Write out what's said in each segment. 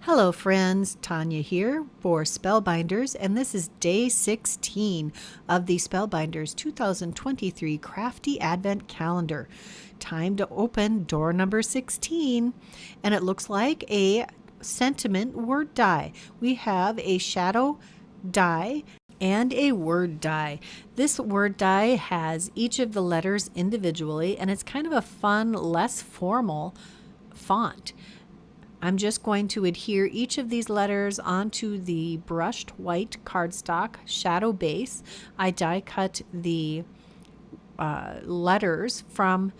Hello friends, Tanya here for Spellbinders, and this is day 16 of the Spellbinders 2023 Crafty Advent Calendar. Time to open door number 16, and it looks like a sentiment word die. We have a shadow die and a word die. This word die has each of the letters individually, and it's kind of a fun, less formal font. I'm just going to adhere each of these letters onto the brushed white cardstock shadow base. I die cut the letters from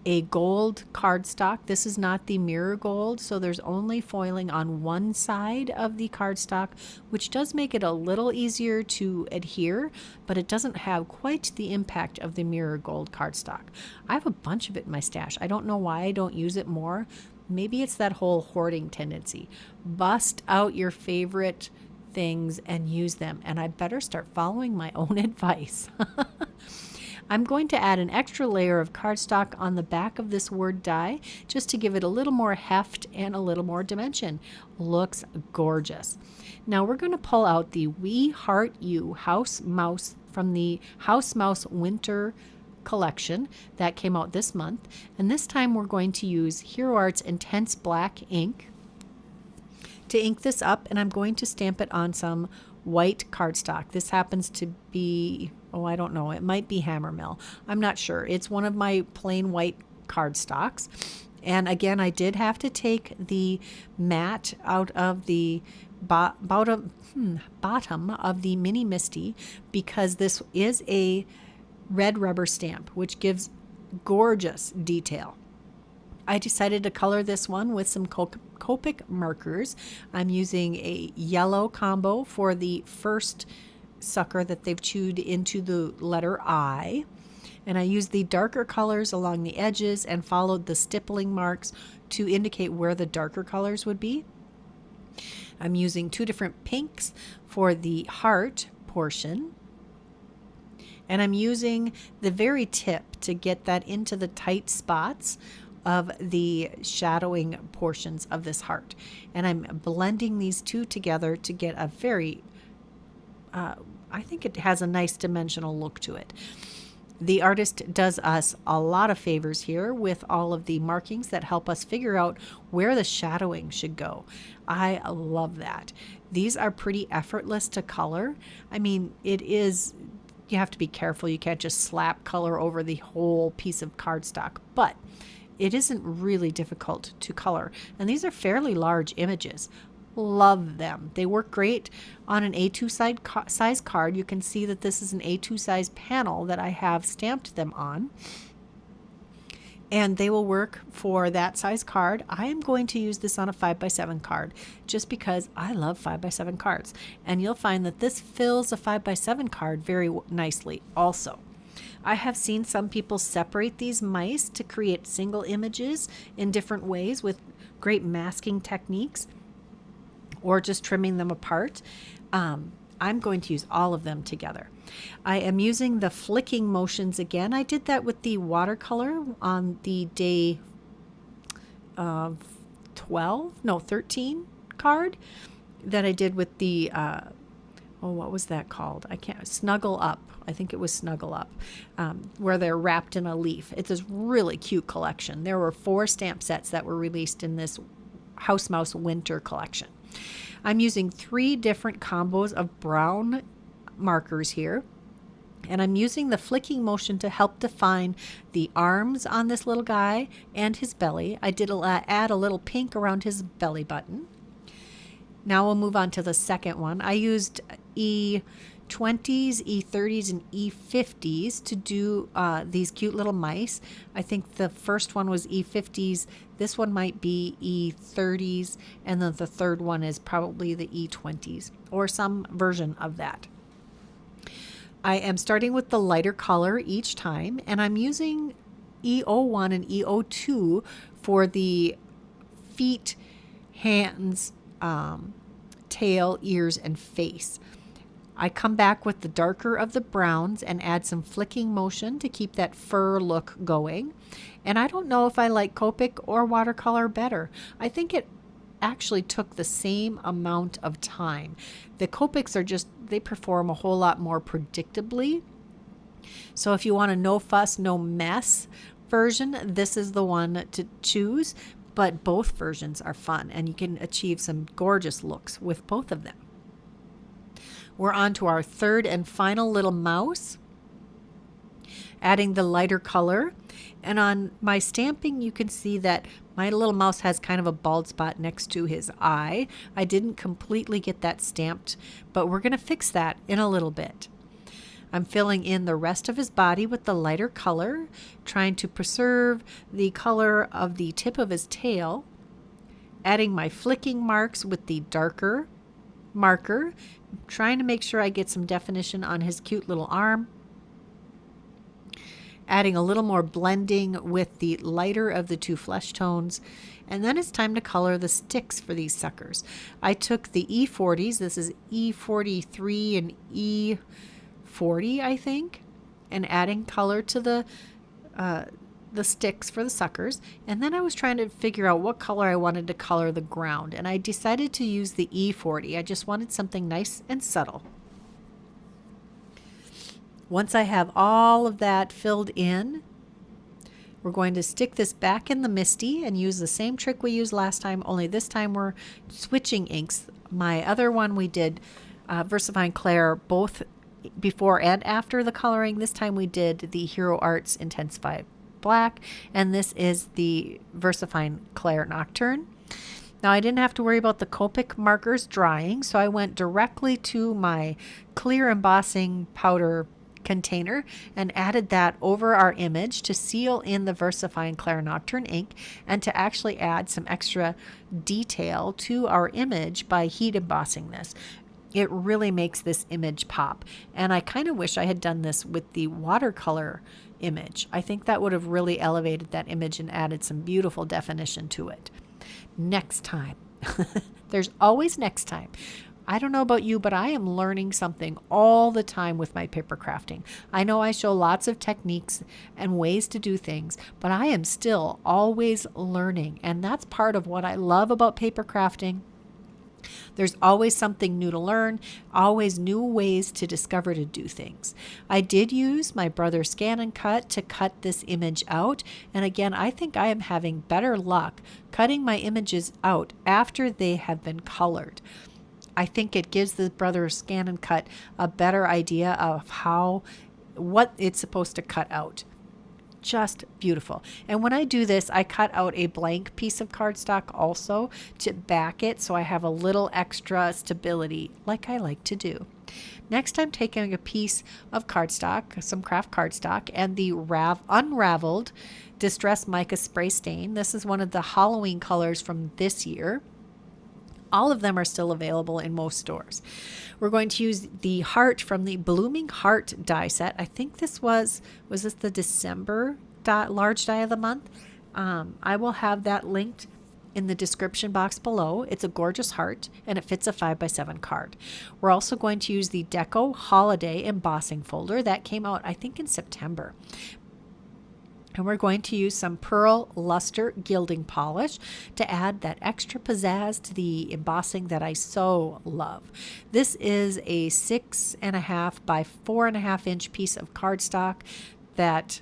a gold cardstock. This is not the mirror gold, so there's only foiling on one side of the cardstock, which does make it a little easier to adhere, but it doesn't have quite the impact of the mirror gold cardstock. I have a bunch of it in my stash. I don't know why I don't use it more. Maybe it's that whole hoarding tendency. Bust out your favorite things and use them, and I better start following my own advice. I'm going to add an extra layer of cardstock on the back of this word die just to give it a little more heft and a little more dimension. Looks gorgeous. Now we're going to pull out the We Heart You House Mouse from the House Mouse Winter collection that came out this month, and this time we're going to use Hero Art's Intense Black ink to ink this up, and I'm going to stamp it on some white cardstock. This happens to be, I don't know, it might be Hammermill. I'm not sure. It's one of my plain white cardstocks. And again, I did have to take the mat out of the bottom of the Mini Misty because this is a red rubber stamp, which gives gorgeous detail. I decided to color this one with some Copic markers. I'm using a yellow combo for the first sucker that they've chewed into the letter I. And I used the darker colors along the edges and followed the stippling marks to indicate where the darker colors would be. I'm using two different pinks for the heart portion. And I'm using the very tip to get that into the tight spots of the shadowing portions of this heart. And I'm blending these two together to get a very, I think it has a nice dimensional look to it. The artist does us a lot of favors here with all of the markings that help us figure out where the shadowing should go. I love that. These are pretty effortless to color. I mean, you have to be careful. You can't just slap color over the whole piece of cardstock, but it isn't really difficult to color. And these are fairly large images. Love them. They work great on an A2 size card. You can see that this is an A2 size panel that I have stamped them on. And they will work for that size card. I am going to use this on a 5x7 card just because I love 5x7 cards. And you'll find that this fills a 5x7 card very nicely also. I have seen some people separate these mice to create single images in different ways with great masking techniques or just trimming them apart. I'm going to use all of them together. I am using the flicking motions again. I did that with the watercolor on the day 13 card that I did with the, what was that called? Snuggle Up. I think it was Snuggle Up, where they're wrapped in a leaf. It's this really cute collection. There were 4 stamp sets that were released in this House Mouse Winter collection. I'm using 3 different combos of brown markers here, and I'm using the flicking motion to help define the arms on this little guy and his belly. I did add a little pink around his belly button. Now we'll move on to the second one. I used E20s, E30s, and E50s to do these cute little mice. I think the first one was E50s. This one might be E30s, and then the third one is probably the E20s or some version of that. I am starting with the lighter color each time, and I'm using E01 and E02 for the feet, hands, tail, ears, and face. I come back with the darker of the browns and add some flicking motion to keep that fur look going. And I don't know if I like Copic or watercolor better. I think it actually took the same amount of time. The Copics are just, they perform a whole lot more predictably. So if you want a no fuss, no mess version, this is the one to choose. But both versions are fun, and you can achieve some gorgeous looks with both of them. We're on to our third and final little mouse, adding the lighter color. And on my stamping, you can see that my little mouse has kind of a bald spot next to his eye. I didn't completely get that stamped, but we're going to fix that in a little bit. I'm filling in the rest of his body with the lighter color, trying to preserve the color of the tip of his tail, adding my flicking marks with the darker marker, trying to make sure I get some definition on his cute little arm, adding a little more blending with the lighter of the two flesh tones. And then it's time to color the sticks for these suckers. I took the E40s, this is E43 and E40, I think, and adding color to the sticks for the suckers. And then I was trying to figure out what color I wanted to color the ground, and I decided to use the E40. I just wanted something nice and subtle. Once I have all of that filled in, we're going to stick this back in the Misty and use the same trick we used last time, only this time we're switching inks. My other one we did VersaFine Clair both before and after the coloring. This time we did the Hero Arts Intensify Black, and this is the VersaFine Clair Nocturne. Now I didn't have to worry about the Copic markers drying, so I went directly to my clear embossing powder container and added that over our image to seal in the VersaFine Clair Nocturne ink and to actually add some extra detail to our image by heat embossing this. It really makes this image pop, and I kind of wish I had done this with the watercolor image. I think that would have really elevated that image and added some beautiful definition to it. Next time. There's always next time. I don't know about you, but I am learning something all the time with my paper crafting. I know I show lots of techniques and ways to do things, but I am still always learning, and that's part of what I love about paper crafting. There's always something new to learn, always new ways to discover to do things. I did use my brother's Scan and Cut to cut this image out, and again, I think I am having better luck cutting my images out after they have been colored. I think it gives the brother's Scan and Cut a better idea of what it's supposed to cut out. Just beautiful. And when I do this, I cut out a blank piece of cardstock also to back it, so I have a little extra stability like I like to do. Next, I'm taking a piece of cardstock, some craft cardstock, and the unraveled Distress Mica Spray Stain. This is one of the Halloween colors from this year. All of them are still available in most stores. We're going to use the heart from the Blooming Heart die set. I think this was this the December large die of the month? I will have that linked in the description box below. It's a gorgeous heart, and it fits a 5x7 card. We're also going to use the Deco Holiday Embossing Folder. That came out, I think, in September. And we're going to use some Pearl Lustre Gilding Polish to add that extra pizzazz to the embossing that I so love. This is a 6.5 by 4.5 inch piece of cardstock that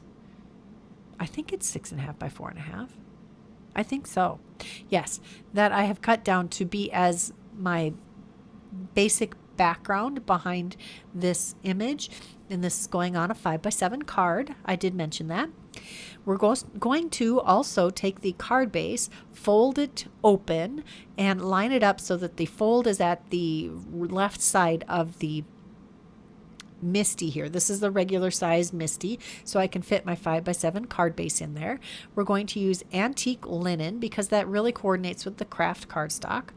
I think it's 6.5 by 4.5. I think so. Yes, that I have cut down to be as my basic background behind this image. And this is going on a 5x7 card. I did mention that. We're going to also take the card base, fold it open, and line it up so that the fold is at the left side of the Misty here. This is the regular size Misty, so I can fit my 5x7 card base in there. We're going to use antique linen because that really coordinates with the craft cardstock.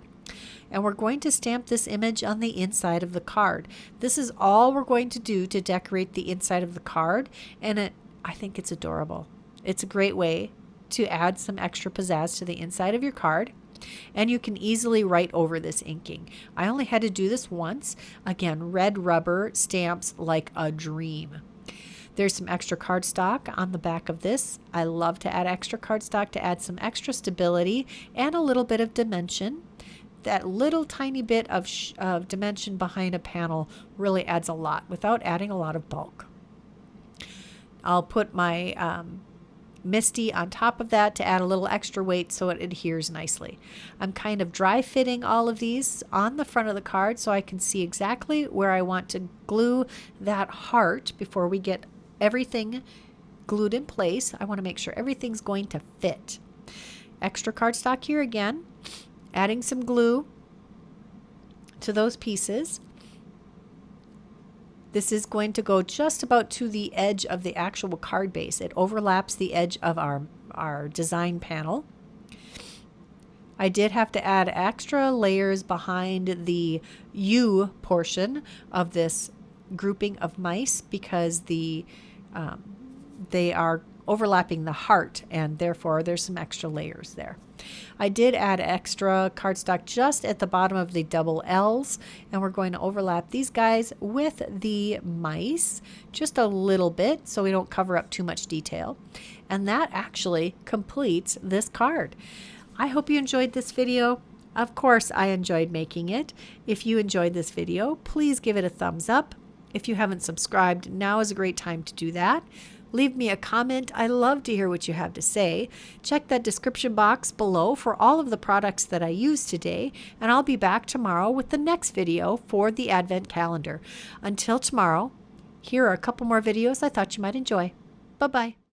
And we're going to stamp this image on the inside of the card. This is all we're going to do to decorate the inside of the card, and I think it's adorable. It's a great way to add some extra pizzazz to the inside of your card, and you can easily write over this inking. I only had to do this once. Again, red rubber stamps like a dream. There's some extra cardstock on the back of this. I love to add extra cardstock to add some extra stability and a little bit of dimension that little tiny bit of dimension behind a panel really adds a lot without adding a lot of bulk. I'll put my Misty on top of that to add a little extra weight so it adheres nicely. I'm kind of dry fitting all of these on the front of the card so I can see exactly where I want to glue that heart before we get everything glued in place. I want to make sure everything's going to fit. Extra cardstock here again, adding some glue to those pieces. This is going to go just about to the edge of the actual card base. It overlaps the edge of our design panel. I did have to add extra layers behind the U portion of this grouping of mice because they are overlapping the heart, and therefore there's some extra layers there. I did add extra cardstock just at the bottom of the double L's, and we're going to overlap these guys with the mice just a little bit so we don't cover up too much detail. And that actually completes this card. I hope you enjoyed this video. Of course, I enjoyed making it. If you enjoyed this video, please give it a thumbs up. If you haven't subscribed, now is a great time to do that. Leave me a comment. I love to hear what you have to say. Check that description box below for all of the products that I used today, and I'll be back tomorrow with the next video for the Advent calendar. Until tomorrow, here are a couple more videos I thought you might enjoy. Bye-bye.